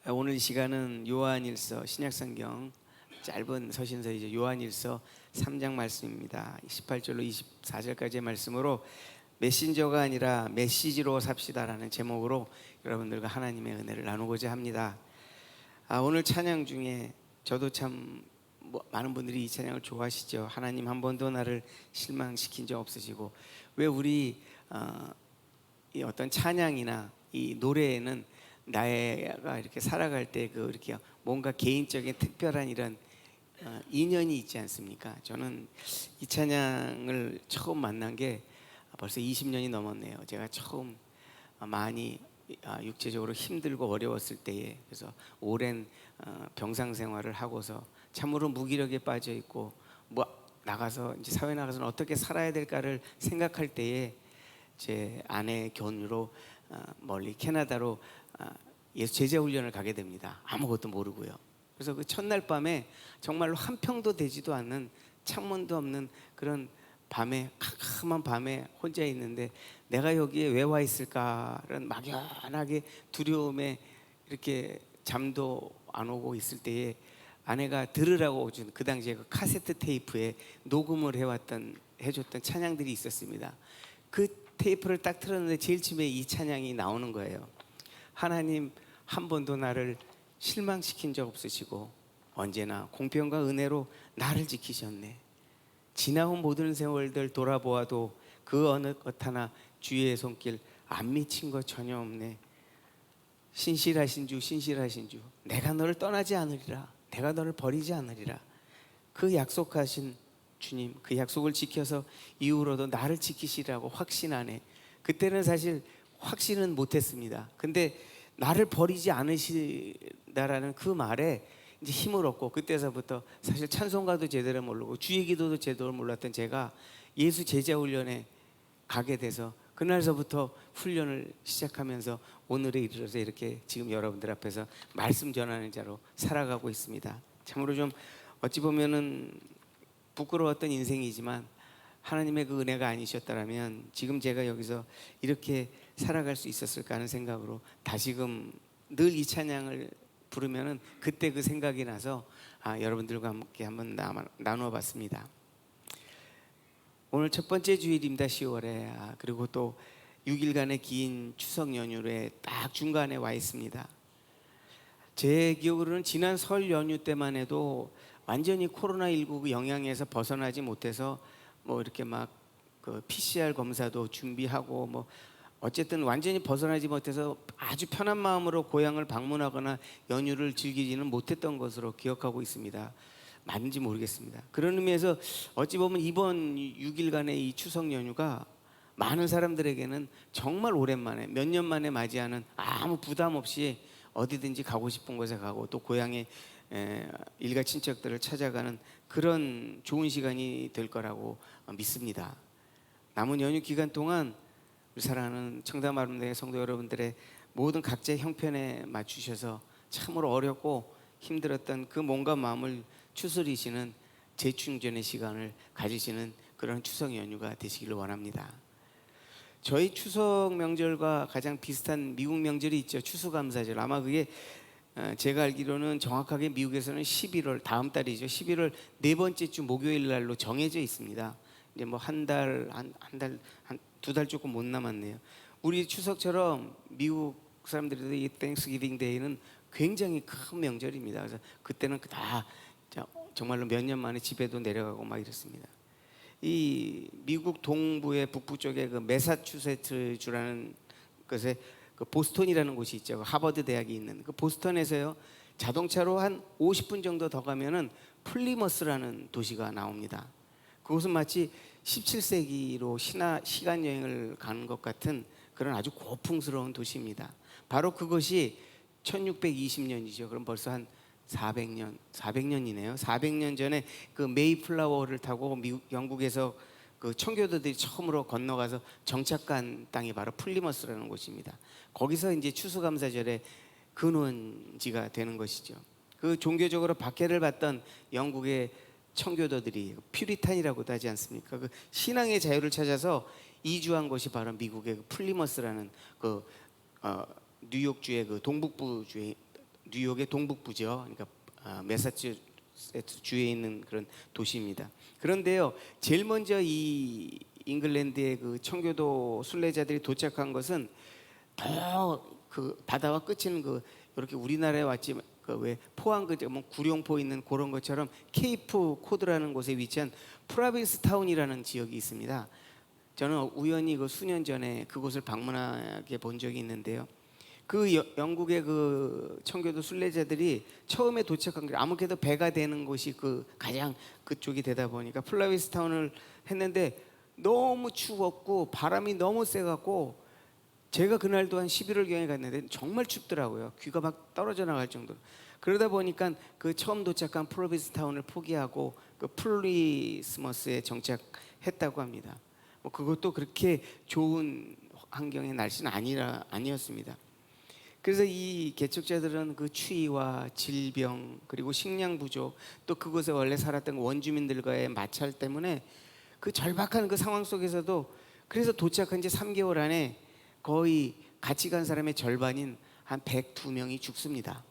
오늘 이 시간은 요한일서 신약성경 짧은 서신서이죠. 요한일서 3장 말씀입니다. 18절로 24절까지의 말씀으로 메신저가 아니라 메시지로 삽시다라는 제목으로 여러분들과 하나님의 은혜를 나누고자 합니다. 오늘 찬양 중에 저도 참 많은 분들이 이 찬양을 좋아하시죠. 하나님 한 번도 나를 실망시킨 적 없으시고, 왜 우리 이 어떤 찬양이나 이 노래에는 나가 이렇게 살아갈 때 이렇게 뭔가 개인적인 특별한 이런 인연이 있지 않습니까? 저는 이 찬양을 처음 만난 게 벌써 20년이 넘었네요. 제가 처음 많이 육체적으로 힘들고 어려웠을 때에, 그래서 오랜 병상 생활을 하고서 참으로 무기력에 빠져 있고 나가서 이제 사회 나가서는 어떻게 살아야 될까를 생각할 때에 제 아내의 견우로 멀리 캐나다로 예수 제자 훈련을 가게 됩니다. 아무것도 모르고요. 그래서 그 첫날 밤에 정말로 한 평도 되지도 않는, 창문도 없는 그런 밤에, 캄캄한 밤에 혼자 있는데 내가 여기에 왜 와 있을까라는 막연하게 두려움에 이렇게 잠도 안 오고 있을 때에 아내가 들으라고 준 그 당시에 그 카세트 테이프에 녹음을 해줬던 찬양들이 있었습니다. 그 테이프를 딱 틀었는데 제일 처음에 이 찬양이 나오는 거예요. 하나님 한 번도 나를 실망시킨 적 없으시고 언제나 공평과 은혜로 나를 지키셨네. 지나온 모든 세월들 돌아보아도 그 어느 것 하나 주의 손길 안 미친 것 전혀 없네. 신실하신 주, 신실하신 주, 내가 너를 떠나지 않으리라, 내가 너를 버리지 않으리라. 그 약속하신 주님, 그 약속을 지켜서 이후로도 나를 지키시라고 확신하네. 그때는 사실 확신은 못했습니다. 근데 나를 버리지 않으시다라는 그 말에 이제 힘을 얻고, 그때서부터 사실 찬송가도 제대로 모르고 주의 기도도 제대로 몰랐던 제가 예수 제자 훈련에 가게 돼서 그날서부터 훈련을 시작하면서 오늘에 이르러서 이렇게 지금 여러분들 앞에서 말씀 전하는 자로 살아가고 있습니다. 참으로 좀 어찌 보면은 부끄러웠던 인생이지만 하나님의 그 은혜가 아니셨다면 지금 제가 여기서 이렇게 살아갈 수 있었을까 하는 생각으로 다시금 늘 이 찬양을 부르면은 그때 그 생각이 나서 여러분들과 함께 한번 나누어 봤습니다. 오늘 첫 번째 주일입니다. 10월에 그리고 또 6일간의 긴 추석 연휴에 딱 중간에 와 있습니다. 제 기억으로는 지난 설 연휴 때만 해도 완전히 코로나19 영향에서 벗어나지 못해서 이렇게 그 PCR 검사도 준비하고 어쨌든 완전히 벗어나지 못해서 아주 편한 마음으로 고향을 방문하거나 연휴를 즐기지는 못했던 것으로 기억하고 있습니다. 맞는지 모르겠습니다. 그런 의미에서 어찌 보면 이번 6일간의 이 추석 연휴가 많은 사람들에게는 정말 오랜만에, 몇 년 만에 맞이하는, 아무 부담 없이 어디든지 가고 싶은 곳에 가고 또 고향의 일가 친척들을 찾아가는 그런 좋은 시간이 될 거라고 믿습니다. 남은 연휴 기간 동안 우리 사랑하는 청담아름다운 성도 여러분들의 모든 각자의 형편에 맞추셔서 참으로 어렵고 힘들었던 그 몸과 마음을 추스리시는 재충전의 시간을 가지시는 그런 추석 연휴가 되시기를 원합니다. 저희 추석 명절과 가장 비슷한 미국 명절이 있죠. 추수감사절. 아마 그게 제가 알기로는 정확하게 미국에서는 11월, 다음 달이죠. 11월 네 번째 주 목요일 날로 정해져 있습니다. 이제 두 달 조금 못 남았네요. 우리 추석처럼 미국 사람들도 이 땡스기빙 데이는 굉장히 큰 명절입니다. 그래서 그때는 다 정말로 몇 년 만에 집에도 내려가고 이렇습니다. 이 미국 동부의 북부 쪽에 그 매사추세츠 주라는 곳에 그 보스턴이라는 곳이 있죠. 하버드 대학이 있는 그 보스턴에서요, 자동차로 한 50분 정도 더 가면은 플리머스라는 도시가 나옵니다. 그곳은 마치 17세기로 시간 여행을 가는 것 같은 그런 아주 고풍스러운 도시입니다. 바로 그것이 1620년이죠. 그럼 벌써 한 400년이네요. 400년 전에 그 메이플라워를 타고 영국에서 그 청교도들이 처음으로 건너가서 정착한 땅이 바로 플리머스라는 곳입니다. 거기서 이제 추수감사절의 근원지가 되는 것이죠. 그 종교적으로 박해를 받던 영국의 청교도들이 퓨리탄이라고도 하지 않습니까? 그 신앙의 자유를 찾아서 이주한 곳이 바로 미국의 플리머스라는 뉴욕주의 그 동북부 주의 뉴욕의 동북부죠. 그러니까 매사추세츠 주에 있는 그런 도시입니다. 그런데요, 제일 먼저 이 잉글랜드의 그 청교도 순례자들이 도착한 것은 더 그 바다와 끝은 그 이렇게 우리나라에 왔지 그 왜 포항 그뭐 구룡포 있는 그런 것처럼 케이프 코드라는 곳에 위치한 프라빈스 타운이라는 지역이 있습니다. 저는 우연히 그 수년 전에 그곳을 방문하게 본 적이 있는데요. 그 영국의 그 청교도 순례자들이 처음에 도착한 게 아무래도 배가 되는 곳이 그 가장 그쪽이 되다 보니까 플라비스 타운을 했는데 너무 추웠고 바람이 너무 세갖고 제가 그날도 한 11월경에 갔는데 정말 춥더라고요. 귀가 막 떨어져 나갈 정도로. 그러다 보니까 그 처음 도착한 프로비스 타운을 포기하고 그 플리스머스에 정착했다고 합니다. 뭐 그것도 그렇게 좋은 환경의 날씨는 아니었습니다. 그래서 이 개척자들은 그 추위와 질병 그리고 식량 부족 또 그곳에 원래 살았던 원주민들과의 마찰 때문에 그 절박한 그 상황 속에서도 그래서 도착한 지 3개월 안에 거의 같이 간 사람의 절반인 한 102명이 죽습니다.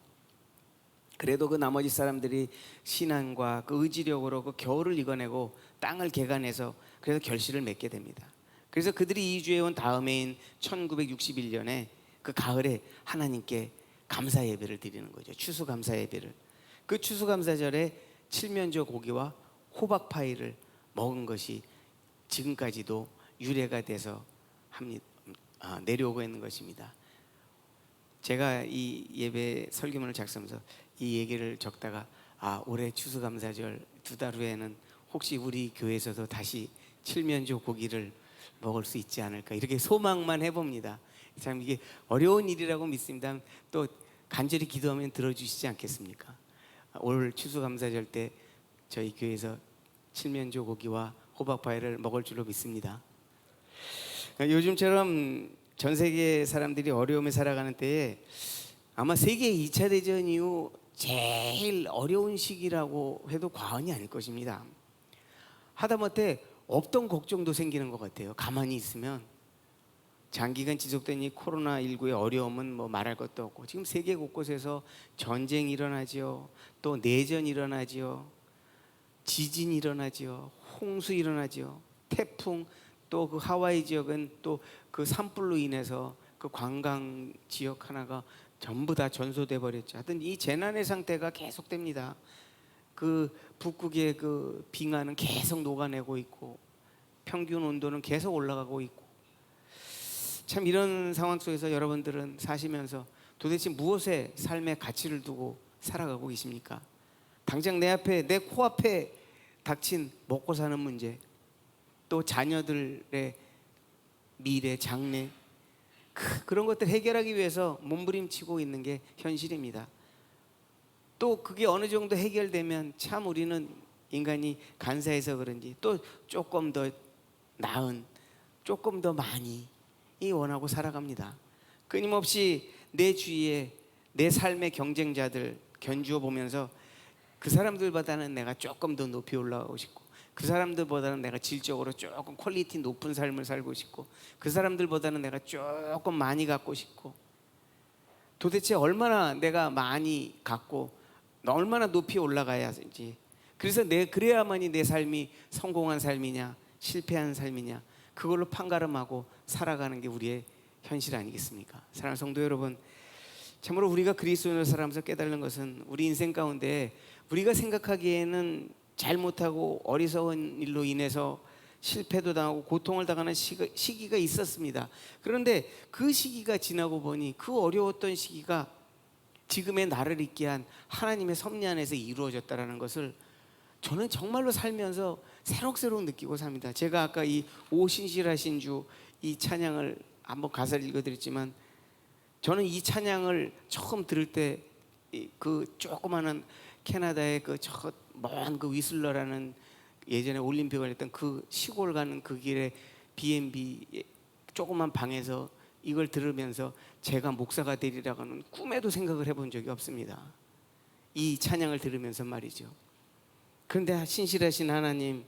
그래도 그 나머지 사람들이 신앙과 그 의지력으로 그 겨울을 이겨내고 땅을 개간해서 그래서 결실을 맺게 됩니다. 그래서 그들이 이주해 온 다음해인 1961년에 그 가을에 하나님께 감사 예배를 드리는 거죠. 추수감사 예배를. 그 추수감사절에 칠면조 고기와 호박 파이를 먹은 것이 지금까지도 유래가 돼서 내려오고 있는 것입니다. 제가 이 예배 설교문을 작성하면서 이 얘기를 적다가 올해 추수감사절 2달 후에는 혹시 우리 교회에서도 다시 칠면조 고기를 먹을 수 있지 않을까 이렇게 소망만 해봅니다. 참 이게 어려운 일이라고 믿습니다. 또 간절히 기도하면 들어주시지 않겠습니까? 올 추수감사절 때 저희 교회에서 칠면조 고기와 호박파이를 먹을 줄로 믿습니다. 요즘처럼 전 세계 사람들이 어려움에 살아가는 때에 아마 세계 2차 대전 이후 제일 어려운 시기라고 해도 과언이 아닐 것입니다. 하다못해 없던 걱정도 생기는 것 같아요. 가만히 있으면 장기간 지속된 이 코로나19의 어려움은 뭐 말할 것도 없고 지금 세계 곳곳에서 전쟁이 일어나지요. 또 내전이 일어나지요. 지진이 일어나지요. 홍수 일어나지요. 태풍 또 그 하와이 지역은 또 그 산불로 인해서 그 관광 지역 하나가 전부 다 전소돼 버렸죠. 하여튼 이 재난의 상태가 계속됩니다. 그 북극의 그 빙하는 계속 녹아내고 있고 평균 온도는 계속 올라가고 있고 참 이런 상황 속에서 여러분들은 사시면서 도대체 무엇에 삶의 가치를 두고 살아가고 계십니까? 당장 내 앞에 내 코앞에 닥친 먹고 사는 문제 또 자녀들의 미래, 장래 그런 것들 해결하기 위해서 몸부림치고 있는 게 현실입니다. 또 그게 어느 정도 해결되면 참 우리는 인간이 간사해서 그런지 또 조금 더 나은, 조금 더 많이 원하고 살아갑니다. 끊임없이 내 주위에 내 삶의 경쟁자들 견주어 보면서 그 사람들보다는 내가 조금 더 높이 올라가고 싶고 그 사람들보다는 내가 질적으로 조금 퀄리티 높은 삶을 살고 싶고 그 사람들보다는 내가 조금 많이 갖고 싶고 도대체 얼마나 내가 많이 갖고 얼마나 높이 올라가야지 그래서 그래야만이 내 삶이 성공한 삶이냐 실패한 삶이냐 그걸로 판가름하고 살아가는 게 우리의 현실 아니겠습니까? 사랑하는 성도 여러분, 참으로 우리가 그리스도인으로 살아가면서 깨달는 것은 우리 인생 가운데 우리가 생각하기에는 잘못하고 어리석은 일로 인해서 실패도 당하고 고통을 당하는 시기가 있었습니다. 그런데 그 시기가 지나고 보니 그 어려웠던 시기가 지금의 나를 있게 한 하나님의 섭리 안에서 이루어졌다는 것을 저는 정말로 살면서 새록새록 느끼고 삽니다. 제가 아까 이 오신실하신 주 이 찬양을 한번 가사를 읽어드렸지만 저는 이 찬양을 처음 들을 때 그 조그마한 캐나다의 그 저 먼 그 위슬러라는 예전에 올림픽을 했던 그 시골 가는 그 길에 B&B 조그만 방에서 이걸 들으면서 제가 목사가 되리라고는 꿈에도 생각을 해본 적이 없습니다. 이 찬양을 들으면서 말이죠. 그런데 신실하신 하나님,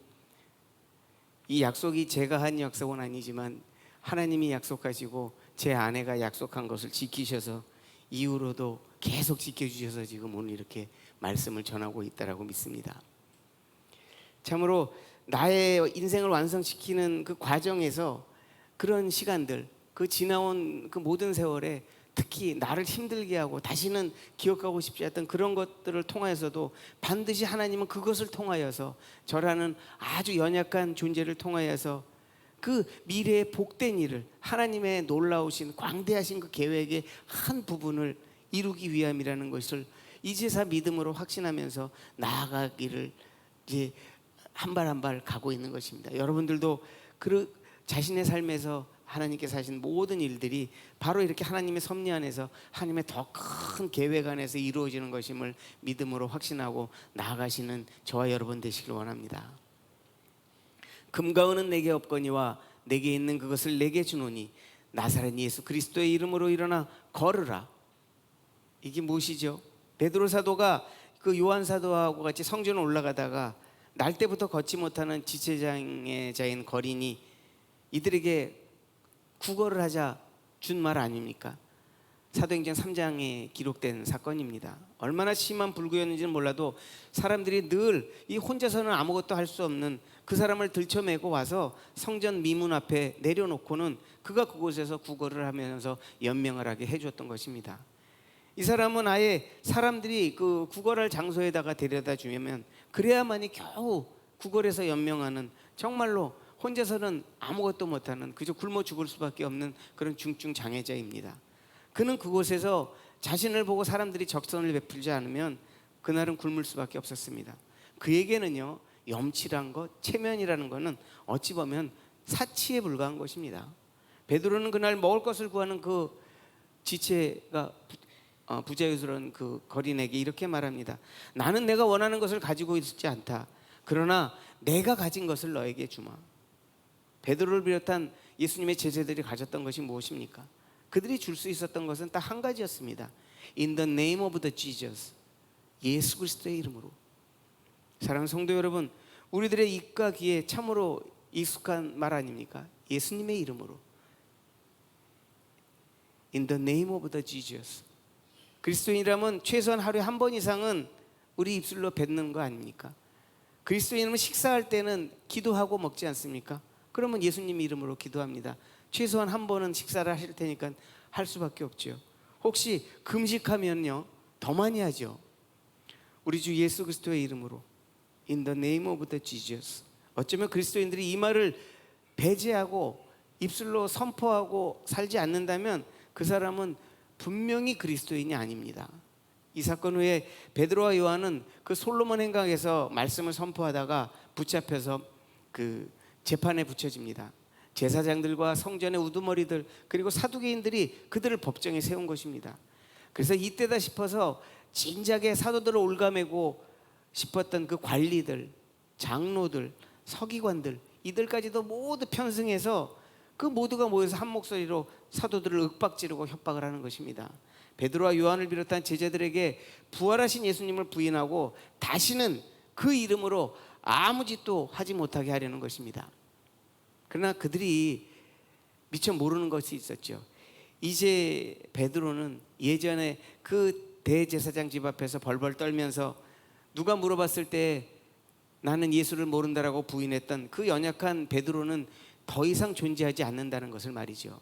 이 약속이 제가 한 약속은 아니지만 하나님이 약속하시고 제 아내가 약속한 것을 지키셔서 이후로도 계속 지켜주셔서 지금 오늘 이렇게 말씀을 전하고 있다라고 믿습니다. 참으로 나의 인생을 완성시키는 그 과정에서 그런 시간들, 그 지나온 그 모든 세월에 특히 나를 힘들게 하고 다시는 기억하고 싶지 않던 그런 것들을 통하여서도 반드시 하나님은 그것을 통하여서 저라는 아주 연약한 존재를 통하여서 그 미래의 복된 일을, 하나님의 놀라우신 광대하신 그 계획의 한 부분을 이루기 위함이라는 것을 이제서 믿음으로 확신하면서 나아가기를 이제 한 발 한 발 가고 있는 것입니다. 여러분들도 그 자신의 삶에서 하나님께서 하신 모든 일들이 바로 이렇게 하나님의 섭리 안에서 하나님의 더 큰 계획 안에서 이루어지는 것임을 믿음으로 확신하고 나아가시는 저와 여러분 되시길 원합니다. 금과 은은 내게 없거니와 내게 있는 그것을 내게 주노니 나사렛 예수 그리스도의 이름으로 일어나 걸으라. 이게 무엇이죠? 베드로 사도가 그 요한 사도하고 같이 성전에 올라가다가 날 때부터 걷지 못하는 지체장애자인 거린이 이들에게 구걸을 하자 준 말 아닙니까? 사도행전 3장에 기록된 사건입니다. 얼마나 심한 불구였는지는 몰라도 사람들이 늘 이 혼자서는 아무것도 할 수 없는 그 사람을 들쳐매고 와서 성전 미문 앞에 내려놓고는 그가 그곳에서 구걸을 하면서 연명을 하게 해줬던 것입니다. 이 사람은 아예 사람들이 그 구걸할 장소에다가 데려다 주면 그래야만이 겨우 구걸해서 연명하는, 정말로 혼자서는 아무것도 못하는, 그저 굶어 죽을 수밖에 없는 그런 중증 장애자입니다. 그는 그곳에서 자신을 보고 사람들이 적선을 베풀지 않으면 그날은 굶을 수밖에 없었습니다. 그에게는요, 염치란 것, 체면이라는 것은 어찌 보면 사치에 불과한 것입니다. 베드로는 그날 먹을 것을 구하는 그 지체가 부자유스러운 그 거린에게 이렇게 말합니다. 나는 내가 원하는 것을 가지고 있지 않다. 그러나 내가 가진 것을 너에게 주마. 베드로를 비롯한 예수님의 제자들이 가졌던 것이 무엇입니까? 그들이 줄 수 있었던 것은 딱 한 가지였습니다. In the name of the Jesus. 예수 그리스도의 이름으로. 사랑하는 성도 여러분, 우리들의 입과 귀에 참으로 익숙한 말 아닙니까? 예수님의 이름으로. In the name of the Jesus. 그리스도인이라면 최소한 하루에 한 번 이상은 우리 입술로 뱉는 거 아닙니까? 그리스도인이라면 식사할 때는 기도하고 먹지 않습니까? 그러면 예수님 이름으로 기도합니다. 최소한 한 번은 식사를 하실 테니까 할 수밖에 없죠. 혹시 금식하면요, 더 많이 하죠. 우리 주 예수 그리스도의 이름으로, In the name of the Jesus. 어쩌면 그리스도인들이 이 말을 배제하고 입술로 선포하고 살지 않는다면 그 사람은 분명히 그리스도인이 아닙니다. 이 사건 후에 베드로와 요한은 그 솔로몬 행각에서 말씀을 선포하다가 붙잡혀서 그 재판에 붙여집니다. 제사장들과 성전의 우두머리들 그리고 사두개인들이 그들을 법정에 세운 것입니다. 그래서 이때다 싶어서 진작에 사도들을 올가매고 싶었던 그 관리들, 장로들, 서기관들, 이들까지도 모두 편승해서 그 모두가 모여서 한 목소리로 사도들을 윽박지르고 협박을 하는 것입니다. 베드로와 요한을 비롯한 제자들에게 부활하신 예수님을 부인하고 다시는 그 이름으로 아무 짓도 하지 못하게 하려는 것입니다. 그러나 그들이 미처 모르는 것이 있었죠. 이제 베드로는 예전에 그 대제사장 집 앞에서 벌벌 떨면서 누가 물어봤을 때 나는 예수를 모른다라고 부인했던 그 연약한 베드로는 더 이상 존재하지 않는다는 것을 말이죠.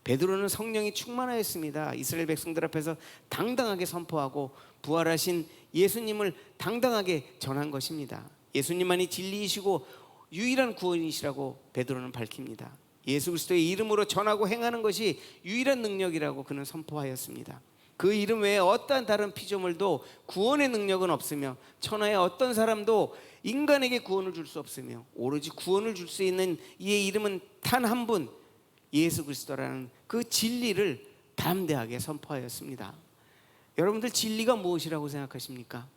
베드로는 성령이 충만하였습니다. 이스라엘 백성들 앞에서 당당하게 선포하고 부활하신 예수님을 당당하게 전한 것입니다. 예수님만이 진리이시고 유일한 구원이시라고 베드로는 밝힙니다. 예수 그리스도의 이름으로 전하고 행하는 것이 유일한 능력이라고 그는 선포하였습니다. 그 이름 외에 어떠한 다른 피조물도 구원의 능력은 없으며 천하의 어떤 사람도 인간에게 구원을 줄 수 없으며 오로지 구원을 줄 수 있는 이의 이름은 단 한 분, 예수 그리스도라는 그 진리를 담대하게 선포하였습니다. 여러분들 진리가 무엇이라고 생각하십니까?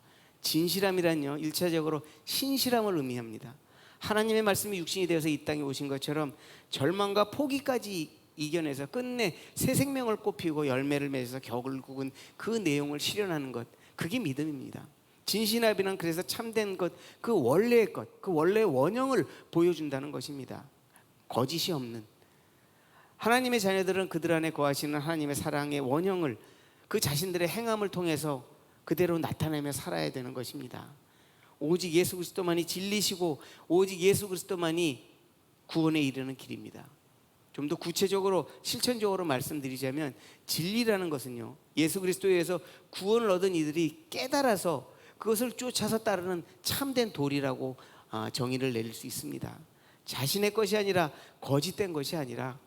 진실함이란요, 1차적으로 신실함을 의미합니다. 하나님의 말씀이 육신이 되어서 이 땅에 오신 것처럼 절망과 포기까지 이겨내서 끝내 새 생명을 꽃피우고 열매를 맺어서 격을 구은 그 내용을 실현하는 것, 그게 믿음입니다. 진실함이란 그래서 참된 것, 그 원래의 것, 그 원래의 원형을 보여준다는 것입니다. 거짓이 없는 하나님의 자녀들은 그들 안에 거하시는 하나님의 사랑의 원형을, 그 자신들의 행함을 통해서 그대로 나타내며 살아야 되는 것입니다. 오직 예수 그리스도만이 진리시고 오직 예수 그리스도만이 구원에 이르는 길입니다. 좀 더 구체적으로 실천적으로 말씀드리자면 진리라는 것은요, 예수 그리스도에 의해서 구원을 얻은 이들이 깨달아서 그것을 쫓아서 따르는 참된 도리라고 정의를 내릴 수 있습니다. 자신의 것이 아니라 거짓된 것이 아니라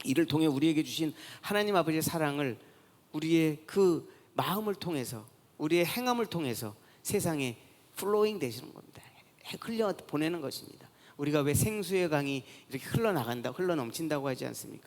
이를 통해 우리에게 주신 하나님 아버지의 사랑을 우리의 그 마음을 통해서 우리의 행함을 통해서 세상에 플로잉 되시는 겁니다. 흘려 보내는 것입니다. 우리가 왜 생수의 강이 이렇게 흘러나간다, 흘러넘친다고 하지 않습니까?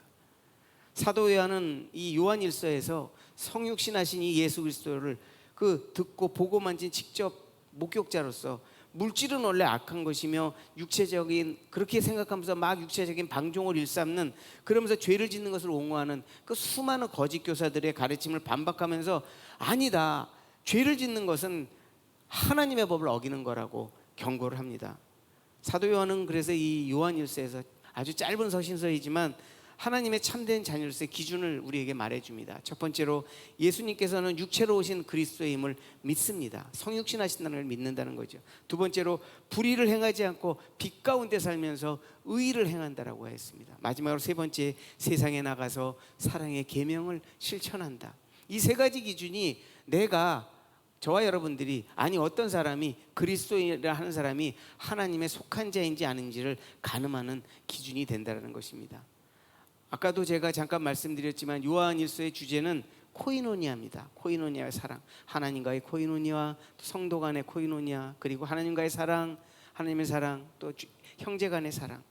사도 요한은 이 요한일서에서 성육신하신 이 예수 그리스도를 그 듣고 보고 만진 직접 목격자로서 물질은 원래 악한 것이며 육체적인 그렇게 생각하면서 막 육체적인 방종을 일삼는, 그러면서 죄를 짓는 것을 옹호하는 그 수많은 거짓 교사들의 가르침을 반박하면서 아니다, 죄를 짓는 것은 하나님의 법을 어기는 거라고 경고를 합니다. 사도 요한은 그래서 이 요한일서에서 아주 짧은 서신서이지만 하나님의 참된 자녀로서의 기준을 우리에게 말해줍니다. 첫 번째로 예수님께서는 육체로 오신 그리스도의 힘을 믿습니다. 성육신하신다는 걸 믿는다는 거죠. 두 번째로 불의를 행하지 않고 빛 가운데 살면서 의의를 행한다라고 했습니다. 마지막으로 세 번째, 세상에 나가서 사랑의 계명을 실천한다. 이 세 가지 기준이 내가, 저와 여러분들이, 아니 어떤 사람이 그리스도인이라 하는 사람이 하나님의 속한 자인지 아닌지를 가늠하는 기준이 된다는 것입니다. 아까도 제가 잠깐 말씀드렸지만 요한일서의 주제는 코이노니아입니다. 코이노니아의 사랑, 하나님과의 코이노니아, 성도 간의 코이노니아, 그리고 하나님과의 사랑, 하나님의 사랑, 또 형제 간의 사랑.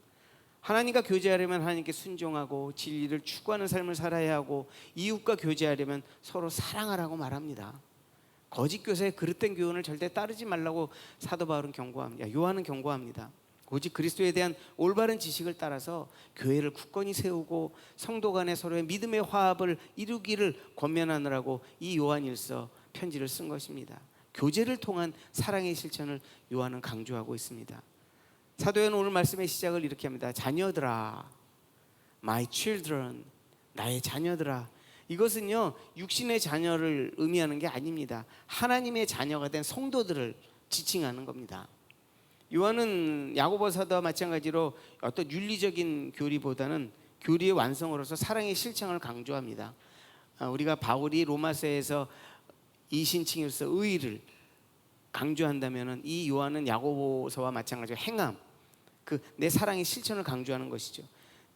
하나님과 교제하려면 하나님께 순종하고 진리를 추구하는 삶을 살아야 하고, 이웃과 교제하려면 서로 사랑하라고 말합니다. 거짓 교사의 그릇된 교훈을 절대 따르지 말라고 사도 바울은 경고합니다. 요한은 경고합니다. 오직 그리스도에 대한 올바른 지식을 따라서 교회를 굳건히 세우고 성도 간의 서로의 믿음의 화합을 이루기를 권면하느라고 이 요한일서 편지를 쓴 것입니다. 교제를 통한 사랑의 실천을 요한은 강조하고 있습니다. 사도 요한은 오늘 말씀의 시작을 이렇게 합니다. 자녀들아, my children, 나의 자녀들아. 이것은요, 육신의 자녀를 의미하는 게 아닙니다. 하나님의 자녀가 된 성도들을 지칭하는 겁니다. 요한은 야고보 사도와 마찬가지로 어떤 윤리적인 교리보다는 교리의 완성으로서 사랑의 실천을 강조합니다. 우리가 바울이 로마서에서 이신칭으로서 의의를 강조한다면 이 요한은 야고보서와 마찬가지로 행함, 그 내 사랑의 실천을 강조하는 것이죠.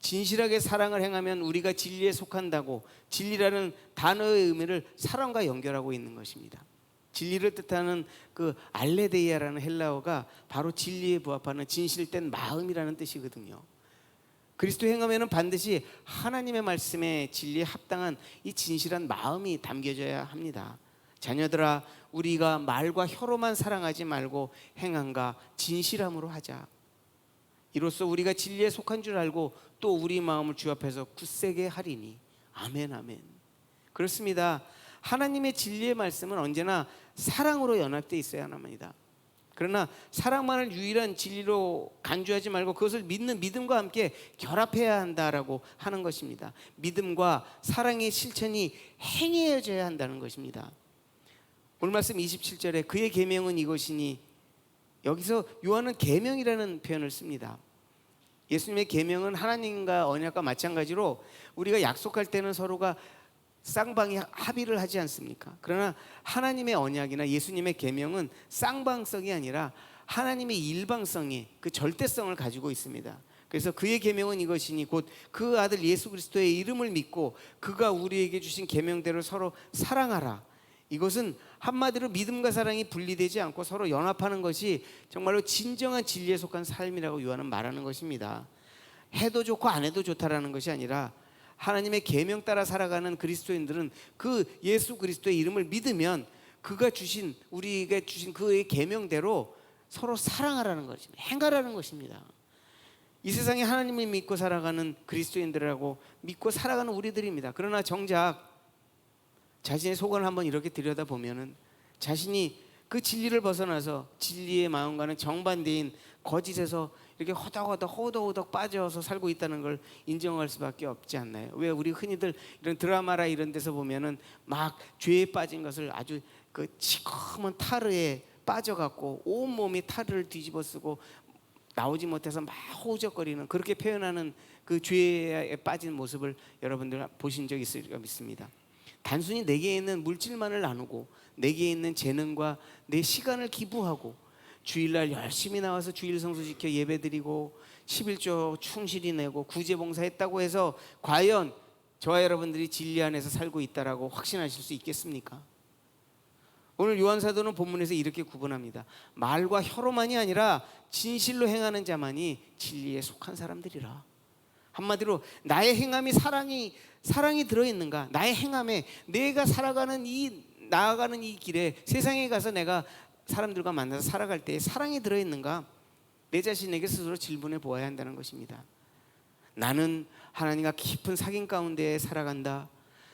진실하게 사랑을 행하면 우리가 진리에 속한다고, 진리라는 단어의 의미를 사랑과 연결하고 있는 것입니다. 진리를 뜻하는 그 알레데이아라는 헬라어가 바로 진리에 부합하는 진실된 마음이라는 뜻이거든요. 그리스도 행함에는 반드시 하나님의 말씀에 진리에 합당한 이 진실한 마음이 담겨져야 합니다. 자녀들아, 우리가 말과 혀로만 사랑하지 말고 행함과 진실함으로 하자. 이로써 우리가 진리에 속한 줄 알고 또 우리 마음을 주 앞에서 굳세게 하리니. 아멘, 아멘. 그렇습니다. 하나님의 진리의 말씀은 언제나 사랑으로 연합되어 있어야 합니다. 그러나 사랑만을 유일한 진리로 간주하지 말고 그것을 믿는 믿음과 함께 결합해야 한다라고 하는 것입니다. 믿음과 사랑의 실천이 행해져야 한다는 것입니다. 오늘 말씀 27절에 그의 계명은 이것이니, 여기서 요한은 계명이라는 표현을 씁니다. 예수님의 계명은 하나님과 언약과 마찬가지로 우리가 약속할 때는 서로가 쌍방이 합의를 하지 않습니까? 그러나 하나님의 언약이나 예수님의 계명은 쌍방성이 아니라 하나님의 일방성의 그 절대성을 가지고 있습니다. 그래서 그의 계명은 이것이니 곧 그 아들 예수 그리스도의 이름을 믿고 그가 우리에게 주신 계명대로 서로 사랑하라. 이것은 한마디로 믿음과 사랑이 분리되지 않고 서로 연합하는 것이 정말로 진정한 진리에 속한 삶이라고 요한은 말하는 것입니다. 해도 좋고 안 해도 좋다라는 것이 아니라 하나님의 계명 따라 살아가는 그리스도인들은 그 예수 그리스도의 이름을 믿으면 그가 주신, 우리에게 주신 그의 계명대로 서로 사랑하라는 것입니다. 행하라는 것입니다. 이 세상에 하나님을 믿고 살아가는 그리스도인들이라고 믿고 살아가는 우리들입니다. 그러나 정작 자신의 속을 한번 이렇게 들여다보면은 자신이 그 진리를 벗어나서 진리의 마음과는 정반대인 거짓에서 이렇게 허덕허덕 빠져서 살고 있다는 걸 인정할 수밖에 없지 않나요? 왜 우리 흔히들 이런 드라마나 이런 데서 보면은 막 죄에 빠진 것을 아주 그 시커먼 타르에 빠져갖고 온 몸이 타르를 뒤집어쓰고 나오지 못해서 막 호적거리는, 그렇게 표현하는 그 죄에 빠진 모습을 여러분들 보신 적 있으리라 믿습니다. 단순히 내게 있는 물질만을 나누고 내게 있는 재능과 내 시간을 기부하고 주일날 열심히 나와서 주일 성수 지켜 예배드리고 11조 충실히 내고 구제봉사했다고 해서 과연 저와 여러분들이 진리 안에서 살고 있다라고 확신하실 수 있겠습니까? 오늘 요한사도는 본문에서 이렇게 구분합니다. 말과 혀로만이 아니라 진실로 행하는 자만이 진리에 속한 사람들이라. 한마디로 나의 행함이 사랑이 들어있는가? 나의 행함에 내가 나아가는 이 길에 세상에 가서 내가 사람들과 만나서 살아갈 때 사랑이 들어있는가? 내 자신에게 스스로 질문해 보아야 한다는 것입니다. 나는 하나님과 깊은 사귐 가운데 살아간다.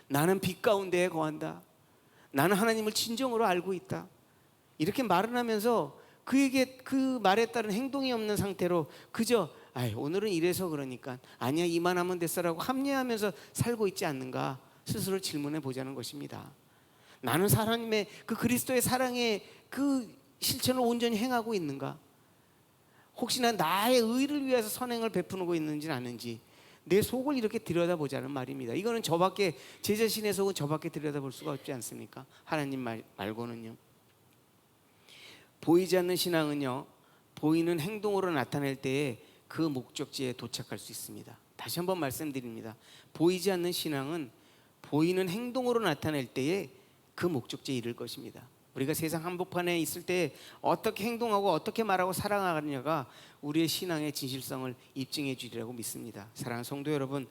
나는 빛 가운데 거한다. 나는 하나님을 진정으로 알고 있다. 이렇게 말을 하면서 그에게 그 말에 따른 행동이 없는 상태로 그저 오늘은 이래서 그러니까 아니야 이만하면 됐어라고 합리화하면서 살고 있지 않는가 스스로 질문해 보자는 것입니다. 나는 하나님의 그 그리스도의 사랑의 그 실천을 온전히 행하고 있는가? 혹시나 나의 의를 위해서 선행을 베푸고 있는지는 아는지 내 속을 이렇게 들여다보자는 말입니다. 이거는 제 자신의 속은 저밖에 들여다볼 수가 없지 않습니까? 하나님 말고는요. 보이지 않는 신앙은요, 보이는 행동으로 나타낼 때에 그 목적지에 도착할 수 있습니다. 다시 한번 말씀드립니다. 보이지 않는 신앙은 보이는 행동으로 나타낼 때에 그 목적지에 이를 것입니다. 우리가 세상 한복판에 있을 때 어떻게 행동하고 어떻게 말하고 살아가느냐가 우리의 신앙의 진실성을 입증해 주리라고 믿습니다. 사랑하는 성도 여러분,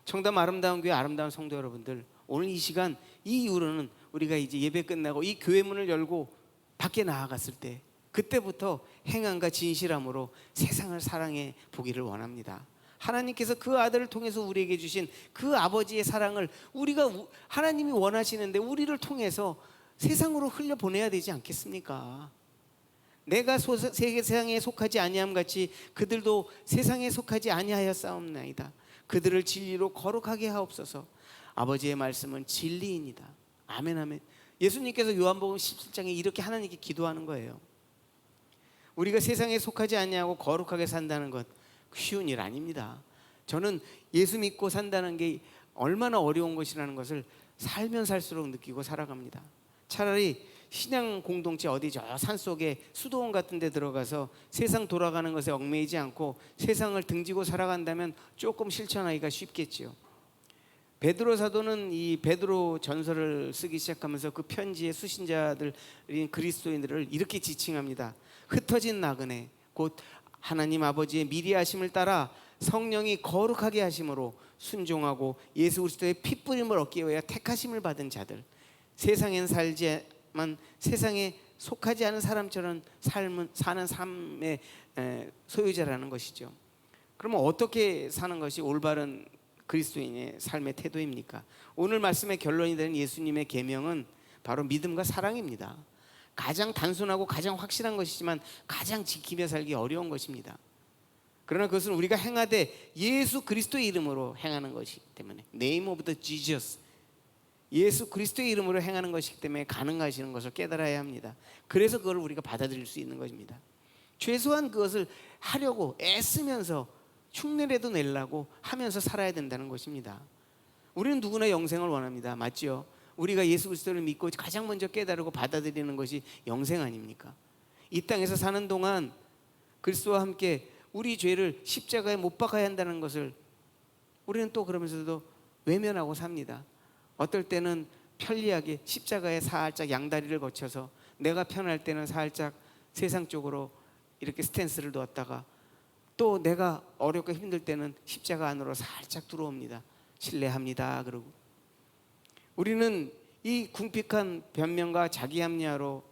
청담 아름다운 교회 아름다운 성도 여러분들, 오늘 이 시간 이 이후로는 우리가 이제 예배 끝나고 이 교회 문을 열고 밖에 나아갔을 때 그때부터 행함과 진실함으로 세상을 사랑해 보기를 원합니다. 하나님께서 그 아들을 통해서 우리에게 주신 그 아버지의 사랑을 하나님이 원하시는데 우리를 통해서 세상으로 흘려보내야 되지 않겠습니까? 내가 세상에 속하지 아니함 같이 그들도 세상에 속하지 아니하였사옵나이다. 그들을 진리로 거룩하게 하옵소서. 아버지의 말씀은 진리입니다. 아멘 아멘. 예수님께서 요한복음 17장에 이렇게 하나님께 기도하는 거예요. 우리가 세상에 속하지 아니하고 거룩하게 산다는 것 쉬운 일 아닙니다. 저는 예수 믿고 산다는 게 얼마나 어려운 것이라는 것을 살면 살수록 느끼고 살아갑니다. 차라리 신앙 공동체 어디 저 산속에 수도원 같은 데 들어가서 세상 돌아가는 것에 얽매이지 않고 세상을 등지고 살아간다면 조금 실천하기가 쉽겠죠. 베드로 사도는 이 베드로 전서를 쓰기 시작하면서 그 편지의 수신자들인 그리스도인들을 이렇게 지칭합니다. 흩어진 나그네 곧 하나님 아버지의 미리 하심을 따라 성령이 거룩하게 하심으로 순종하고 예수 그리스도의 핏부림을 얻기 위하여 택하심을 받은 자들, 세상엔 살지만 세상에 속하지 않은 사람처럼 사는 삶의 소유자라는 것이죠. 그러면 어떻게 사는 것이 올바른 그리스도인의 삶의 태도입니까? 오늘 말씀의 결론이 되는 예수님의 계명은 바로 믿음과 사랑입니다. 가장 단순하고 가장 확실한 것이지만 가장 지키며 살기 어려운 것입니다. 그러나 그것은 우리가 행하되 예수 그리스도의 이름으로 행하는 것이기 때문에, Name of the Jesus, 예수 그리스도의 이름으로 행하는 것이기 때문에 가능하시는 것을 깨달아야 합니다. 그래서 그걸 우리가 받아들일 수 있는 것입니다. 최소한 그것을 하려고 애쓰면서 흉내라도 내려고 하면서 살아야 된다는 것입니다. 우리는 누구나 영생을 원합니다. 맞죠? 우리가 예수 그리스도를 믿고 가장 먼저 깨달고 받아들이는 것이 영생 아닙니까? 이 땅에서 사는 동안 그리스도와 함께 우리 죄를 십자가에 못 박아야 한다는 것을 우리는 또 그러면서도 외면하고 삽니다. 어떨 때는 편리하게 십자가에 살짝 양다리를 거쳐서 내가 편할 때는 살짝 세상 쪽으로 이렇게 스탠스를 놓았다가 또 내가 어렵고 힘들 때는 십자가 안으로 살짝 들어옵니다. 신뢰합니다. 그러고 우리는 이 궁핍한 변명과 자기 합리화로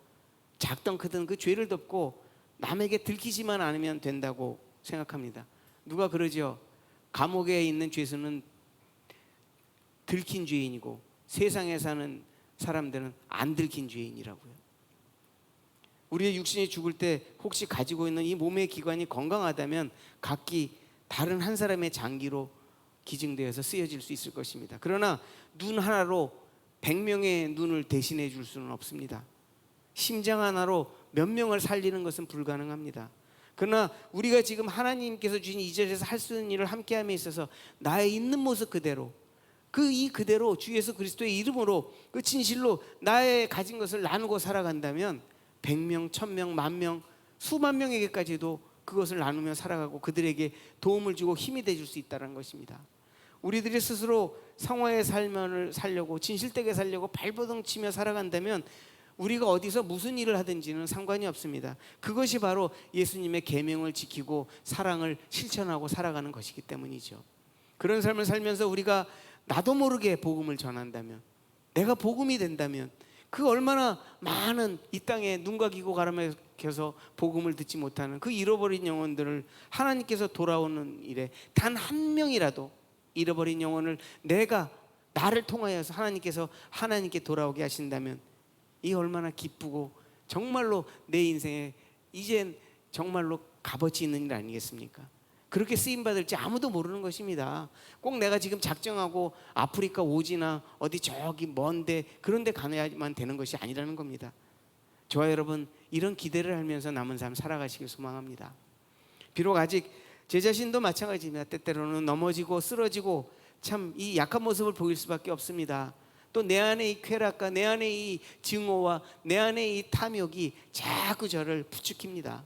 작든 크든 그 죄를 덮고 남에게 들키지만 않으면 된다고 생각합니다. 누가 그러죠? 감옥에 있는 죄수는 들킨 죄인이고 세상에 사는 사람들은 안 들킨 죄인이라고요. 우리의 육신이 죽을 때 혹시 가지고 있는 이 몸의 기관이 건강하다면 각기 다른 한 사람의 장기로 기증되어서 쓰여질 수 있을 것입니다. 그러나 눈 하나로 100명의 눈을 대신해 줄 수는 없습니다. 심장 하나로 몇 명을 살리는 것은 불가능합니다. 그러나 우리가 지금 하나님께서 주신 이 자리에서 할 수 있는 일을 함께함에 있어서 나의 있는 모습 그대로 그대로 주 예수 그리스도의 이름으로 그 진실로 나의 가진 것을 나누고 살아간다면 100명, 1000명, 10,000명, 수만 명에게까지도 그것을 나누며 살아가고 그들에게 도움을 주고 힘이 되줄 수 있다는 것입니다. 우리들이 스스로 성화의 삶을 살려고 진실되게 살려고 발버둥 치며 살아간다면 우리가 어디서 무슨 일을 하든지는 상관이 없습니다. 그것이 바로 예수님의 계명을 지키고 사랑을 실천하고 살아가는 것이기 때문이죠. 그런 삶을 살면서 우리가 나도 모르게 복음을 전한다면, 내가 복음이 된다면 그 얼마나 많은 이 땅에 눈과 귀고 가라앉혀서 복음을 듣지 못하는 그 잃어버린 영혼들을 하나님께서 돌아오는 일에 단 한 명이라도 잃어버린 영혼을 나를 통하여서 하나님께서 하나님께 돌아오게 하신다면 이 얼마나 기쁘고 정말로 내 인생에 이젠 정말로 값어치 있는 일 아니겠습니까? 그렇게 쓰임받을지 아무도 모르는 것입니다. 꼭 내가 지금 작정하고 아프리카 오지나 어디 저기 먼데 그런 데 가야만 되는 것이 아니라는 겁니다. 저와 여러분 이런 기대를 하면서 남은 삶 살아가시길 소망합니다. 비록 아직 제 자신도 마찬가지입니다. 때때로는 넘어지고 쓰러지고 참 이 약한 모습을 보일 수밖에 없습니다. 또 내 안에 이 쾌락과 내 안에 이 증오와 내 안에 이 탐욕이 자꾸 저를 부추깁니다.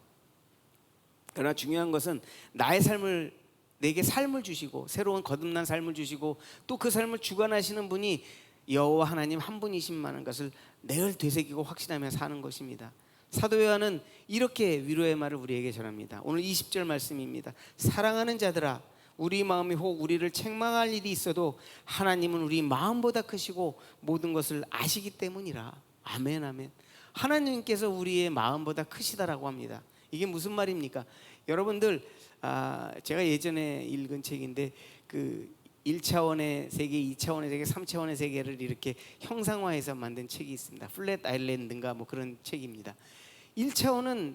그러나 중요한 것은 나의 삶을 내게 삶을 주시고 새로운 거듭난 삶을 주시고 또 그 삶을 주관하시는 분이 여호와 하나님 한 분이신다는 것을 늘 되새기고 확신하며 사는 것입니다. 사도 요한은 이렇게 위로의 말을 우리에게 전합니다. 오늘 20절 말씀입니다. 사랑하는 자들아 우리 마음이 혹 우리를 책망할 일이 있어도 하나님은 우리 마음보다 크시고 모든 것을 아시기 때문이라. 아멘 아멘. 하나님께서 우리의 마음보다 크시다라고 합니다. 이게 무슨 말입니까? 여러분들 제가 예전에 읽은 책인데 그 1차원의 세계, 2차원의 세계, 3차원의 세계를 이렇게 형상화해서 만든 책이 있습니다. 플랫 아일랜드인가 뭐 그런 책입니다. 1차원은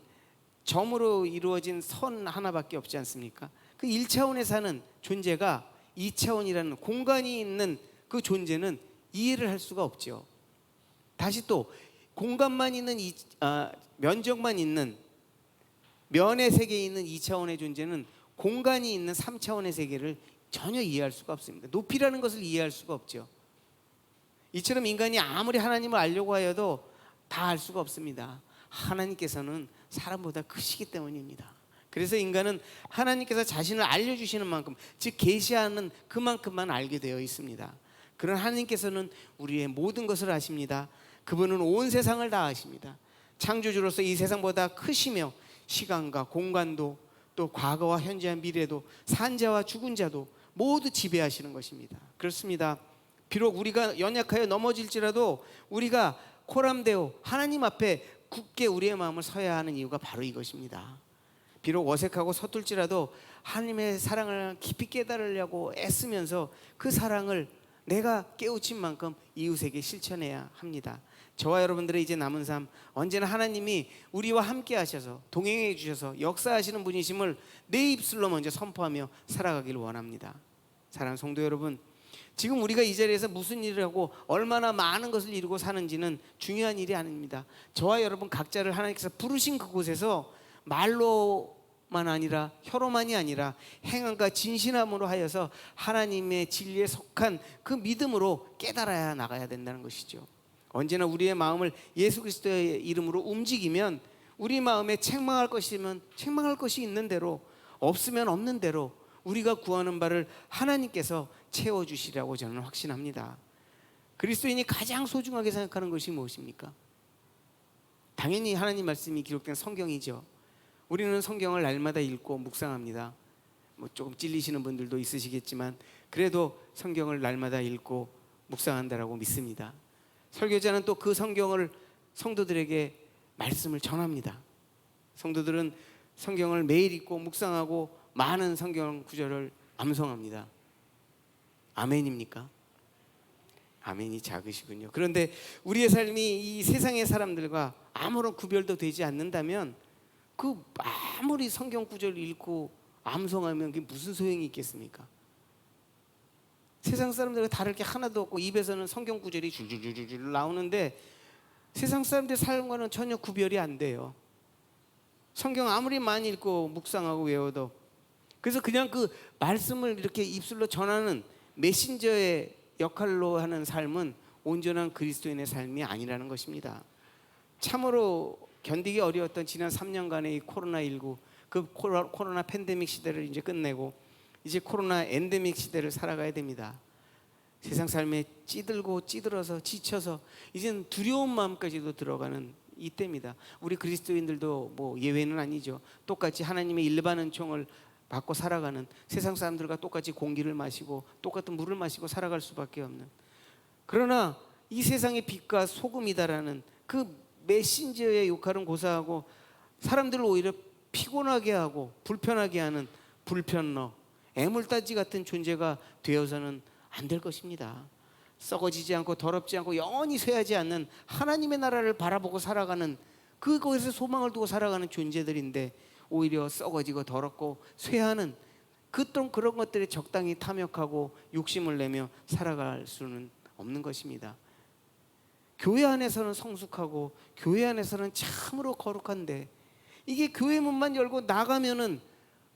점으로 이루어진 선 하나밖에 없지 않습니까? 그 1차원에 사는 존재가 2차원이라는 공간이 있는 그 존재는 이해를 할 수가 없죠. 다시 또 공간만 있는 면적만 있는 면의 세계에 있는 2차원의 존재는 공간이 있는 3차원의 세계를 전혀 이해할 수가 없습니다. 높이라는 것을 이해할 수가 없죠. 이처럼 인간이 아무리 하나님을 알려고 하여도 다 알 수가 없습니다. 하나님께서는 사람보다 크시기 때문입니다. 그래서 인간은 하나님께서 자신을 알려주시는 만큼 즉 계시하는 그만큼만 알게 되어 있습니다. 그런 하나님께서는 우리의 모든 것을 아십니다. 그분은 온 세상을 다 아십니다. 창조주로서 이 세상보다 크시며 시간과 공간도 또 과거와 현재와 미래도 산자와 죽은 자도 모두 지배하시는 것입니다. 그렇습니다. 비록 우리가 연약하여 넘어질지라도 우리가 코람데오 하나님 앞에 굳게 우리의 마음을 서야 하는 이유가 바로 이것입니다. 비록 어색하고 서툴지라도 하나님의 사랑을 깊이 깨달으려고 애쓰면서 그 사랑을 내가 깨우친 만큼 이웃에게 실천해야 합니다. 저와 여러분들의 이제 남은 삶 언제나 하나님이 우리와 함께 하셔서 동행해 주셔서 역사하시는 분이심을 내 입술로 먼저 선포하며 살아가기를 원합니다. 사랑하는 성도 여러분, 지금 우리가 이 자리에서 무슨 일을 하고 얼마나 많은 것을 이루고 사는지는 중요한 일이 아닙니다. 저와 여러분 각자를 하나님께서 부르신 그곳에서 말로만 아니라 혀로만이 아니라 행함과 진실함으로 하여서 하나님의 진리에 속한 그 믿음으로 깨달아야 나가야 된다는 것이죠. 언제나 우리의 마음을 예수 그리스도의 이름으로 움직이면 우리 마음에 책망할 것이면 책망할 것이 있는 대로 없으면 없는 대로 우리가 구하는 바를 하나님께서 채워주시라고 저는 확신합니다. 그리스도인이 가장 소중하게 생각하는 것이 무엇입니까? 당연히 하나님 말씀이 기록된 성경이죠. 우리는 성경을 날마다 읽고 묵상합니다. 뭐 조금 찔리시는 분들도 있으시겠지만 그래도 성경을 날마다 읽고 묵상한다라고 믿습니다. 설교자는 또 그 성경을 성도들에게 말씀을 전합니다. 성도들은 성경을 매일 읽고 묵상하고 많은 성경 구절을 암송합니다. 아멘입니까? 아멘이 작으시군요. 그런데 우리의 삶이 이 세상의 사람들과 아무런 구별도 되지 않는다면 그 아무리 성경 구절 읽고 암송하면 그게 무슨 소용이 있겠습니까? 세상 사람들과 다를 게 하나도 없고 입에서는 성경 구절이 줄줄줄줄 나오는데 세상 사람들 삶과는 전혀 구별이 안 돼요. 성경 아무리 많이 읽고 묵상하고 외워도 그래서 그냥 그 말씀을 이렇게 입술로 전하는 메신저의 역할로 하는 삶은 온전한 그리스도인의 삶이 아니라는 것입니다. 참으로 견디기 어려웠던 지난 3년간의 이 코로나19 그 코로나 팬데믹 시대를 이제 끝내고 이제 코로나 엔데믹 시대를 살아가야 됩니다. 세상 삶에 찌들고 찌들어서 지쳐서 이제는 두려운 마음까지도 들어가는 이때입니다. 우리 그리스도인들도 뭐 예외는 아니죠. 똑같이 하나님의 일반 은총을 받고 살아가는 세상 사람들과 똑같이 공기를 마시고 똑같은 물을 마시고 살아갈 수밖에 없는, 그러나 이 세상의 빛과 소금이다라는 그 메신저의 역할은 고사하고 사람들을 오히려 피곤하게 하고 불편하게 하는 불편러, 애물단지 같은 존재가 되어서는 안 될 것입니다. 썩어지지 않고 더럽지 않고 영원히 쇠하지 않는 하나님의 나라를 바라보고 살아가는, 그곳에 소망을 두고 살아가는 존재들인데 오히려 썩어지고 더럽고 쇠하는 그런 것들에 적당히 탐욕하고 욕심을 내며 살아갈 수는 없는 것입니다. 교회 안에서는 성숙하고 교회 안에서는 참으로 거룩한데 이게 교회 문만 열고 나가면은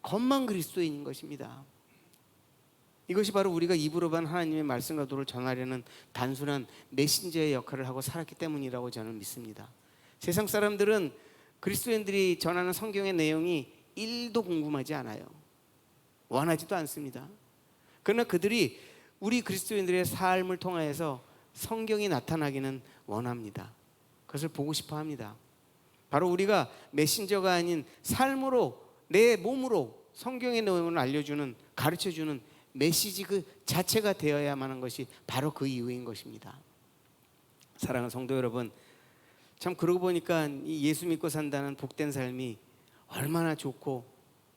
겉만 그리스도인인 것입니다. 이것이 바로 우리가 입으로 반 하나님의 말씀과 도를 전하려는 단순한 메신저의 역할을 하고 살았기 때문이라고 저는 믿습니다. 세상 사람들은 그리스도인들이 전하는 성경의 내용이 1도 궁금하지 않아요. 원하지도 않습니다. 그러나 그들이 우리 그리스도인들의 삶을 통하여서 성경이 나타나기는 원합니다. 그것을 보고 싶어 합니다. 바로 우리가 메신저가 아닌 삶으로 내 몸으로 성경의 내용을 알려주는, 가르쳐주는 메시지 그 자체가 되어야만 하는 것이 바로 그 이유인 것입니다. 사랑하는 성도 여러분, 참 그러고 보니까 이 예수 믿고 산다는 복된 삶이 얼마나 좋고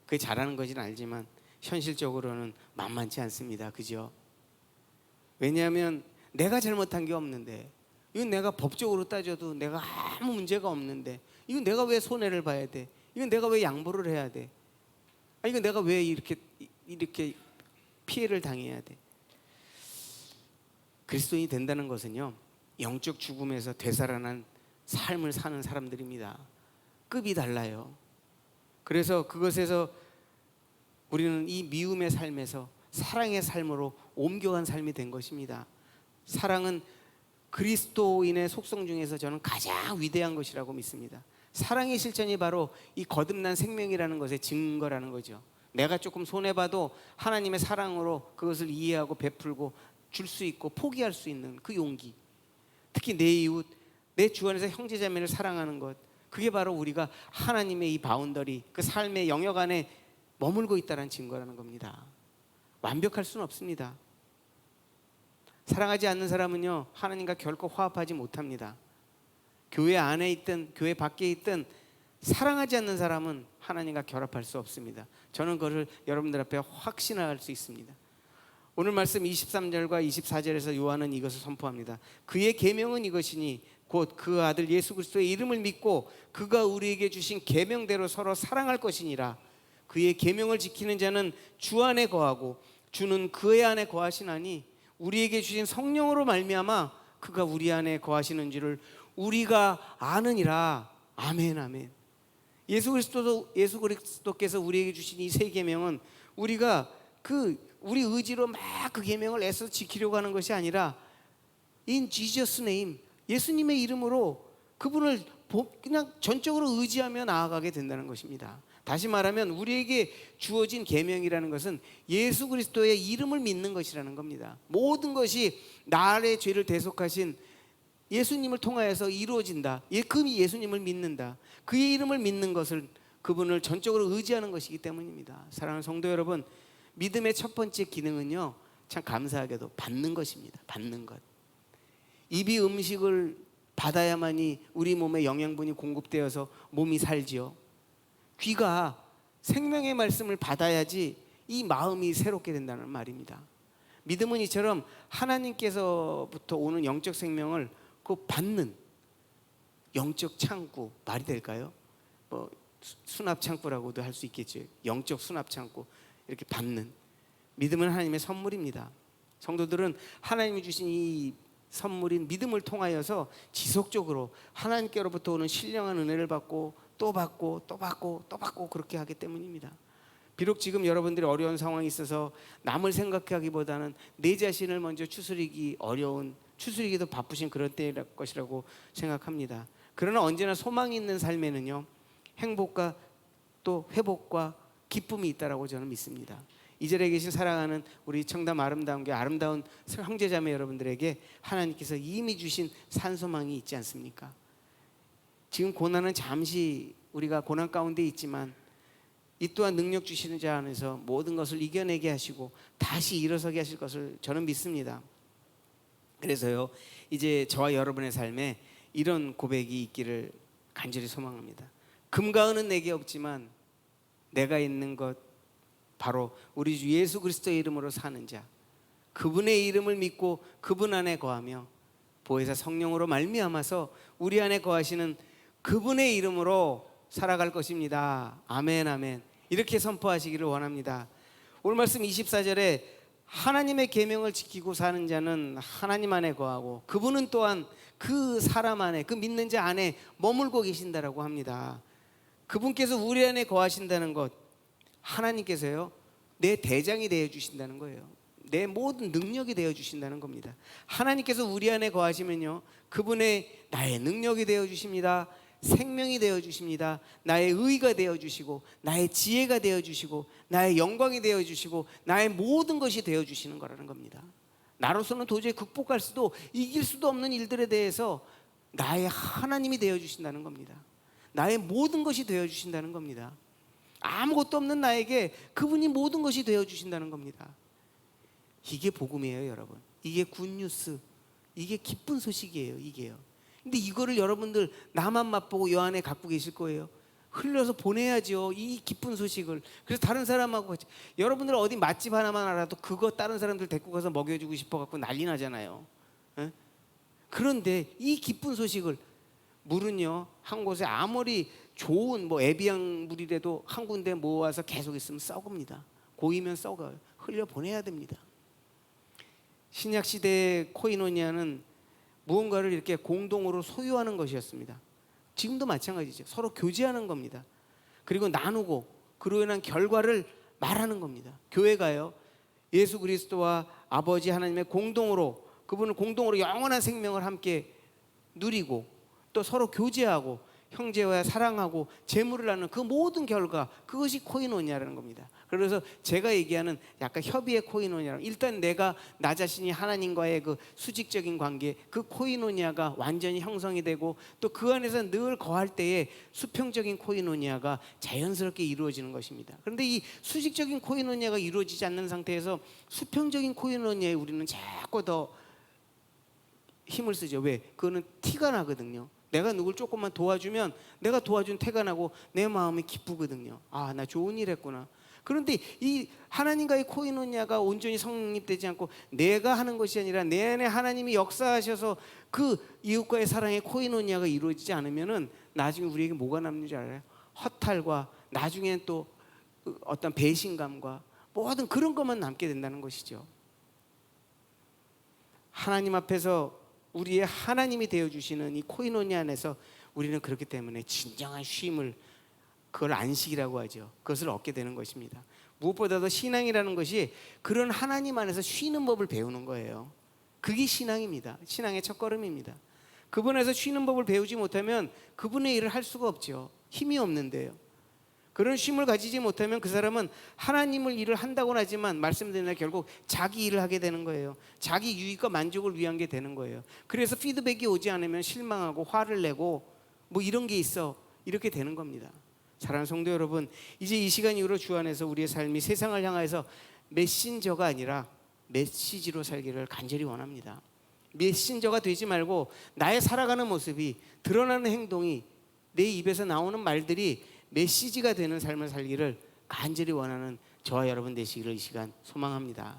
그게 잘하는 건지는 알지만 현실적으로는 만만치 않습니다. 그죠? 왜냐하면 내가 잘못한 게 없는데, 이건 내가 법적으로 따져도 내가 아무 문제가 없는데, 이건 내가 왜 손해를 봐야 돼? 이건 내가 왜 양보를 해야 돼? 이건 내가 왜 이렇게 피해를 당해야 돼? 그리스도인이 된다는 것은요, 영적 죽음에서 되살아난 삶을 사는 사람들입니다. 급이 달라요. 그래서 그것에서 우리는 이 미움의 삶에서 사랑의 삶으로 옮겨간 삶이 된 것입니다. 사랑은 그리스도인의 속성 중에서 저는 가장 위대한 것이라고 믿습니다. 사랑의 실천이 바로 이 거듭난 생명이라는 것의 증거라는 거죠. 내가 조금 손해봐도 하나님의 사랑으로 그것을 이해하고 베풀고 줄 수 있고 포기할 수 있는 그 용기, 특히 내 이웃, 내 주 안에서 형제자매를 사랑하는 것, 그게 바로 우리가 하나님의 이 바운더리, 그 삶의 영역 안에 머물고 있다는 증거라는 겁니다. 완벽할 수는 없습니다. 사랑하지 않는 사람은요, 하나님과 결코 화합하지 못합니다. 교회 안에 있든 교회 밖에 있든 사랑하지 않는 사람은 하나님과 결합할 수 없습니다. 저는 그것을 여러분들 앞에 확신할 수 있습니다. 오늘 말씀 23절과 24절에서 요한은 이것을 선포합니다. 그의 계명은 이것이니 곧 그 아들 예수 그리스도의 이름을 믿고 그가 우리에게 주신 계명대로 서로 사랑할 것이니라. 그의 계명을 지키는 자는 주 안에 거하고 주는 그의 안에 거하시나니 우리에게 주신 성령으로 말미암아 그가 우리 안에 거하시는 줄을 우리가 아느니라. 아멘, 아멘. 예수 그리스도께서 우리에게 주신 이 세 계명은 우리가 우리 의지로 막 그 계명을 애써 지키려고 하는 것이 아니라 in Jesus name, 예수님의 이름으로 그분을 그냥 전적으로 의지하며 나아가게 된다는 것입니다. 다시 말하면 우리에게 주어진 계명이라는 것은 예수 그리스도의 이름을 믿는 것이라는 겁니다. 모든 것이 나의 죄를 대속하신 예수님을 통하여서 이루어진다. 그 예수님을 믿는다. 그의 이름을 믿는 것을, 그분을 전적으로 의지하는 것이기 때문입니다. 사랑하는 성도 여러분, 믿음의 첫 번째 기능은요, 참 감사하게도 받는 것입니다. 받는 것. 입이 음식을 받아야만이 우리 몸에 영양분이 공급되어서 몸이 살지요. 귀가 생명의 말씀을 받아야지 이 마음이 새롭게 된다는 말입니다. 믿음은 이처럼 하나님께서부터 오는 영적 생명을 그 받는 영적 창구, 말이 될까요? 뭐 수납 창구라고도 할 수 있겠죠. 영적 수납 창구, 이렇게 받는. 믿음은 하나님의 선물입니다. 성도들은 하나님이 주신 이 선물인 믿음을 통하여서 지속적으로 하나님께로부터 오는 신령한 은혜를 받고 또 받고 또 받고 또 받고 그렇게 하기 때문입니다. 비록 지금 여러분들이 어려운 상황이 있어서 남을 생각하기보다는 내 자신을 먼저 추스리기 어려운, 추스리기도 바쁘신 그런 때일 것이라고 생각합니다. 그러나 언제나 소망이 있는 삶에는요, 행복과 또 회복과 기쁨이 있다라고 저는 믿습니다. 이 자리에 계신 사랑하는 우리 청담 아름다운 아름다운 형제자매 여러분들에게 하나님께서 이미 주신 산소망이 있지 않습니까? 지금 고난은 잠시 우리가 고난 가운데 있지만 이 또한 능력 주시는 자 안에서 모든 것을 이겨내게 하시고 다시 일어서게 하실 것을 저는 믿습니다. 그래서요, 이제 저와 여러분의 삶에 이런 고백이 있기를 간절히 소망합니다. 금과 은은 내게 없지만 내가 있는 것 바로 우리 주 예수 그리스도의 이름으로 사는 자, 그분의 이름을 믿고 그분 안에 거하며 보혜사 성령으로 말미암아서 우리 안에 거하시는 그분의 이름으로 살아갈 것입니다. 아멘, 아멘. 이렇게 선포하시기를 원합니다. 오늘 말씀 24절에 하나님의 계명을 지키고 사는 자는 하나님 안에 거하고 그분은 또한 그 사람 안에, 그 믿는 자 안에 머물고 계신다라고 합니다. 그분께서 우리 안에 거하신다는 것, 하나님께서요, 내 대장이 되어 주신다는 거예요. 내 모든 능력이 되어 주신다는 겁니다. 하나님께서 우리 안에 거하시면요, 그분의 나의 능력이 되어 주십니다. 생명이 되어 주십니다. 나의 의가 되어 주시고 나의 지혜가 되어 주시고 나의 영광이 되어 주시고 나의 모든 것이 되어 주시는 거라는 겁니다. 나로서는 도저히 극복할 수도 이길 수도 없는 일들에 대해서 나의 하나님이 되어 주신다는 겁니다. 나의 모든 것이 되어 주신다는 겁니다. 아무것도 없는 나에게 그분이 모든 것이 되어 주신다는 겁니다. 이게 복음이에요, 여러분. 이게 굿뉴스, 이게 기쁜 소식이에요. 이게요. 근데 이거를 여러분들 나만 맛보고 여 안에 갖고 계실 거예요. 흘려서 보내야죠, 이 기쁜 소식을. 그래서 다른 사람하고 같이, 여러분들 어디 맛집 하나만 알아도 그거 다른 사람들 데리고 가서 먹여주고 싶어갖고 난리 나잖아요. 에? 그런데 이 기쁜 소식을, 물은요, 한 곳에 아무리 좋은 뭐 에비앙 물이라도 한 군데 모아서 계속 있으면 썩습니다. 고이면 썩어요. 흘려 보내야 됩니다. 신약 시대의 코이노니아는 무언가를 이렇게 공동으로 소유하는 것이었습니다. 지금도 마찬가지죠. 서로 교제하는 겁니다. 그리고 나누고 그로 인한 결과를 말하는 겁니다. 교회가요, 예수 그리스도와 아버지 하나님의 공동으로, 그분을 공동으로 영원한 생명을 함께 누리고 또 서로 교제하고 형제와 사랑하고 재물을 나누는 그 모든 결과, 그것이 코이노니아라는 겁니다. 그래서 제가 얘기하는 약간 협의의 코이노니아, 일단 내가 나 자신이 하나님과의 그 수직적인 관계, 그 코이노니아가 완전히 형성이 되고 또 그 안에서 늘 거할 때에 수평적인 코이노니아가 자연스럽게 이루어지는 것입니다. 그런데 이 수직적인 코이노니아가 이루어지지 않는 상태에서 수평적인 코이노니아에 우리는 자꾸 더 힘을 쓰죠. 왜? 그거는 티가 나거든요. 내가 누굴 조금만 도와주면 내가 도와준 태가 나고 내 마음이 기쁘거든요. 아, 나 좋은 일 했구나. 그런데 이 하나님과의 코이노니아가 온전히 성립되지 않고 내가 하는 것이 아니라 내 안에 하나님이 역사하셔서 그 이웃과의 사랑의 코이노니아가 이루어지지 않으면은 나중에 우리에게 뭐가 남는 줄 알아요? 허탈과 나중에는 또 어떤 배신감과 모든 그런 것만 남게 된다는 것이죠. 하나님 앞에서 우리의 하나님이 되어주시는 이 코이노니아 안에서 우리는 그렇기 때문에 진정한 쉼을, 그걸 안식이라고 하죠. 그것을 얻게 되는 것입니다. 무엇보다도 신앙이라는 것이 그런 하나님 안에서 쉬는 법을 배우는 거예요. 그게 신앙입니다. 신앙의 첫걸음입니다. 그분 안에서 쉬는 법을 배우지 못하면 그분의 일을 할 수가 없죠. 힘이 없는데요. 그런 쉼을 가지지 못하면 그 사람은 하나님을 일을 한다고는 하지만 말씀드린 대로 결국 자기 일을 하게 되는 거예요. 자기 유익과 만족을 위한 게 되는 거예요. 그래서 피드백이 오지 않으면 실망하고 화를 내고 뭐 이런 게 있어, 이렇게 되는 겁니다. 사랑하는 성도 여러분, 이제 이 시간 이후로 주 안에서 우리의 삶이 세상을 향해서 메신저가 아니라 메시지로 살기를 간절히 원합니다. 메신저가 되지 말고 나의 살아가는 모습이, 드러나는 행동이, 내 입에서 나오는 말들이 메시지가 되는 삶을 살기를 간절히 원하는 저와 여러분 되시기를 이 시간 소망합니다.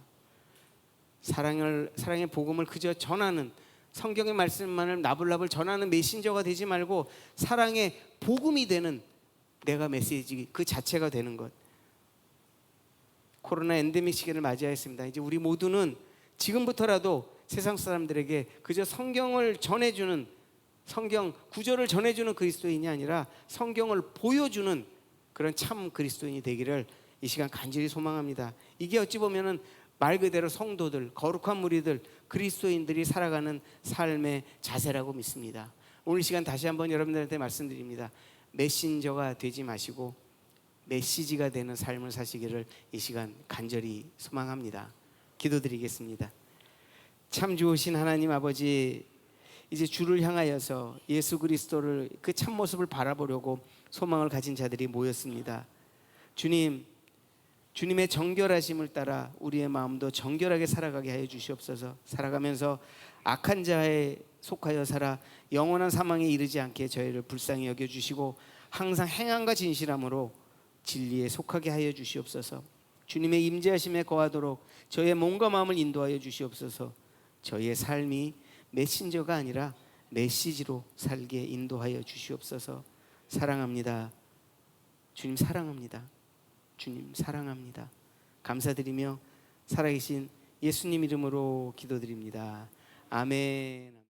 사랑의 복음을 그저 전하는, 성경의 말씀만을 나불나불 전하는 메신저가 되지 말고 사랑의 복음이 되는 내가 메시지 그 자체가 되는 것. 코로나 엔데믹 시기를 맞이하였습니다. 이제 우리 모두는 지금부터라도 세상 사람들에게 그저 성경을 전해주는, 성경 구절을 전해주는 그리스도인이 아니라 성경을 보여주는 그런 참 그리스도인이 되기를 이 시간 간절히 소망합니다. 이게 어찌 보면은 말 그대로 성도들, 거룩한 무리들, 그리스도인들이 살아가는 삶의 자세라고 믿습니다. 오늘 시간 다시 한번 여러분들한테 말씀드립니다. 메신저가 되지 마시고 메시지가 되는 삶을 사시기를 이 시간 간절히 소망합니다. 기도드리겠습니다. 참 좋으신 하나님 아버지, 이제 주를 향하여서 예수 그리스도를 그 참모습을 바라보려고 소망을 가진 자들이 모였습니다. 주님, 주님의 정결하심을 따라 우리의 마음도 정결하게 살아가게 하여 주시옵소서. 살아가면서 악한 자에 속하여 살아 영원한 사망에 이르지 않게 저희를 불쌍히 여겨주시고 항상 행함과 진실함으로 진리에 속하게 하여 주시옵소서. 주님의 임재하심에 거하도록 저희의 몸과 마음을 인도하여 주시옵소서. 저희의 삶이 메신저가 아니라 메시지로 살게 인도하여 주시옵소서. 사랑합니다. 주님 사랑합니다. 주님 사랑합니다. 감사드리며 살아계신 예수님 이름으로 기도드립니다. 아멘.